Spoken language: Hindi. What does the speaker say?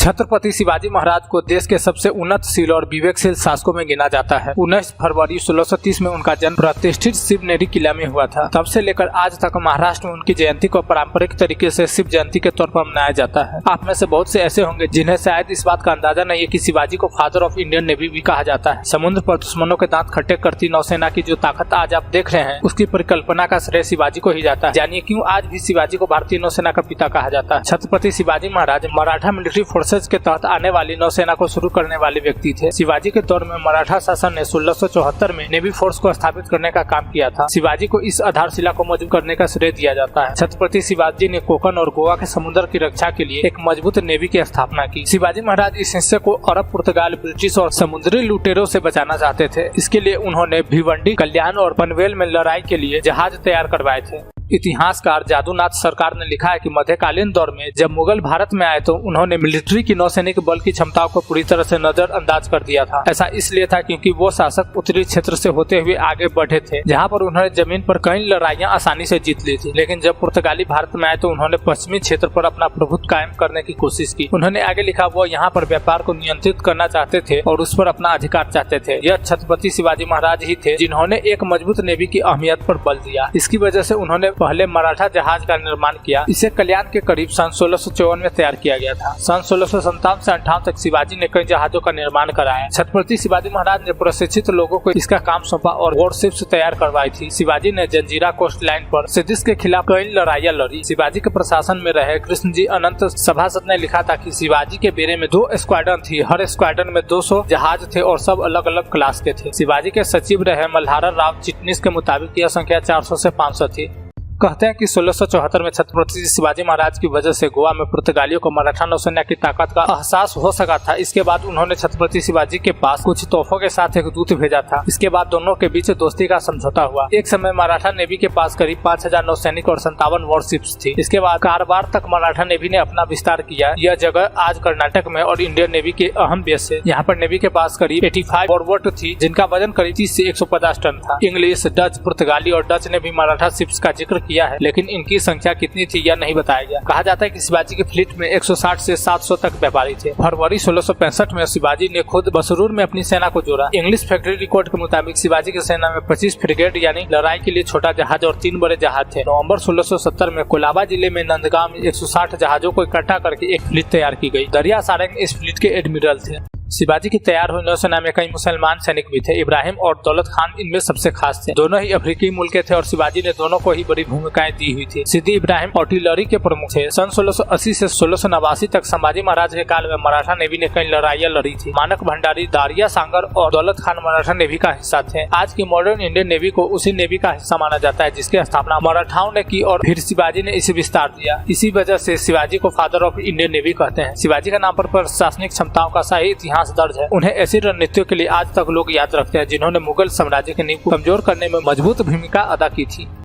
छत्रपति शिवाजी महाराज को देश के सबसे उन्नतशील और विवेकशील शासकों में गिना जाता है। 19 फरवरी 1630 में उनका जन्म प्रतिष्ठित शिवनेरी किला में हुआ था। तब से लेकर आज तक महाराष्ट्र में उनकी जयंती को पारंपरिक तरीके से शिव जयंती के तौर पर मनाया जाता है। आप में से बहुत से ऐसे होंगे जिन्हें शायद इस बात का अंदाजा नहीं है कि शिवाजी को फादर ऑफ इंडियन नेवी भी कहा जाता है। समुद्र पर दुश्मनों के दांत खट्टे करती नौसेना की जो ताकत आज आप देख रहे हैं, उसकी परिकल्पना का श्रेय शिवाजी को ही जाता है। जानिए क्यों आज भी शिवाजी को भारतीय नौसेना का पिता कहा जाता है। छत्रपति शिवाजी महाराज मराठा मिलिट्री फोर्सेज के तहत आने वाली नौसेना को शुरू करने वाले व्यक्ति थे। शिवाजी के दौर में मराठा शासन ने 1674 में नेवी फोर्स को स्थापित करने का काम किया था। शिवाजी को इस आधारशिला को मजबूत करने का श्रेय दिया जाता है। छत्रपति शिवाजी ने कोकण और गोवा के समुद्र की रक्षा के लिए एक मजबूत नेवी की स्थापना की। शिवाजी महाराज इस हिस्से को अरब, पुर्तगाल, ब्रिटिश और समुद्री लुटेरों से बचाना चाहते थे। इसके लिए उन्होंने भिवंडी, कल्याण और पनवेल में लड़ाई के लिए जहाज तैयार करवाए थे। इतिहासकार जादूनाथ सरकार ने लिखा है कि मध्यकालीन दौर में जब मुगल भारत में आए तो उन्होंने मिलिट्री की नौसैनिक बल की क्षमताओं को पूरी तरह से नजरअंदाज कर दिया था। ऐसा इसलिए था क्योंकि वो शासक उत्तरी क्षेत्र से होते हुए आगे बढ़े थे, जहां पर उन्होंने जमीन पर कई लड़ाइयां आसानी से जीत ली थी। लेकिन जब पुर्तगाली भारत में आए तो उन्होंने पश्चिमी क्षेत्र पर अपना प्रभुत्व कायम करने की कोशिश की। उन्होंने आगे लिखा वो यहाँ पर व्यापार को नियंत्रित करना चाहते थे और उस पर अपना अधिकार चाहते थे। यह छत्रपति शिवाजी महाराज ही थे जिन्होंने एक मजबूत नेवी की अहमियत पर बल दिया। इसकी वजह से उन्होंने पहले मराठा जहाज का निर्माण किया। इसे कल्याण के करीब सन 1654 में तैयार किया गया था। सन 1657 से 58 तक शिवाजी ने कई जहाजों का निर्माण कराया। छत्रपति शिवाजी महाराज ने प्रशिक्षित लोगों को इसका काम सौंपा और वॉरशिप्स तैयार करवाई थी। शिवाजी ने जंजीरा कोस्ट लाइन पर सिद्धिस के खिलाफ कई लड़ाइयां लड़ी। शिवाजी के प्रशासन में रहे कृष्ण जी अनंत सभासद ने लिखा था कि शिवाजी के बेड़े में 2 स्क्वाड्रन थी। हर स्क्वाड्रन में 200 जहाज थे और सब अलग अलग क्लास के थे। शिवाजी के सचिव रहे मल्हार राव चिटनिस के मुताबिक यह संख्या 400 से 500 थी। कहते हैं कि 1674 में छत्रपति शिवाजी महाराज की वजह से गोवा में पुर्तगालियों को मराठा नौसेना की ताकत का एहसास हो सका था। इसके बाद उन्होंने छत्रपति शिवाजी के पास कुछ तोहफों के साथ एक दूत भेजा था। इसके बाद दोनों के बीच दोस्ती का समझौता हुआ। एक समय मराठा नेवी के पास करीब 5000 नौसैनिक और 57 वॉरशिप्स थी। इसके बाद कारवार तक मराठा नेवी ने अपना विस्तार किया। यह जगह आज कर्नाटक में और इंडियन नेवी के अहम बेस है। यहाँ पर नेवी के पास करीब 85 वॉरबोट थी जिनका वजन करीब 30 से 150 टन था। इंग्लिश, डच, पुर्तगाली और डच ने भी मराठा शिप्स का जिक्र किया है, लेकिन इनकी संख्या कितनी थी यह नहीं बताया गया। कहा जाता है कि शिवाजी के फ्लीट में 160 से 700 तक व्यापारी थे। फरवरी 1665 में शिवाजी ने खुद बसरूर में अपनी सेना को जोड़ा। इंग्लिश फैक्ट्री रिकॉर्ड के मुताबिक शिवाजी की सेना में 25 फ्रिगेट यानी लड़ाई के लिए छोटा जहाज और 3 बड़े जहाज थे। नवंबर 1670 में कोलाबा जिले में नंदगांव में 160 जहाजों को इकट्ठा करके एक फ्लीट तैयार की गई। दरिया सारंग इस फ्लीट के एडमिरल थे। शिवाजी की तैयार हुई नौसेना में कई मुसलमान सैनिक भी थे। इब्राहिम और दौलत खान इनमें सबसे खास थे। दोनों ही अफ्रीकी मुल्क के थे और शिवाजी ने दोनों को ही बड़ी भूमिकाएं दी हुई थी। सिद्दी इब्राहिम आर्टिलरी के प्रमुख थे। सन 1680 से 1689 तक संभाजी महाराज के काल में मराठा नेवी ने कई लड़ाइयां लड़ी थी। मानक भंडारी, दारिया सांगर और दौलत खान मराठा नेवी का हिस्सा थे। आज की मॉडर्न इंडियन नेवी को उसी नेवी का हिस्सा माना जाता है जिसकी स्थापना मराठाओं ने की और फिर शिवाजी ने इसे विस्तार दिया। इसी वजह से शिवाजी को फादर ऑफ इंडियन नेवी कहते हैं। शिवाजी का नाम पर प्रशासनिक क्षमताओं का शाही इतिहास दर्ज है। उन्हें ऐसी रणनीतियों के लिए आज तक लोग याद रखते हैं जिन्होंने मुगल साम्राज्य की नींव को कमजोर करने में मजबूत भूमिका अदा की थी।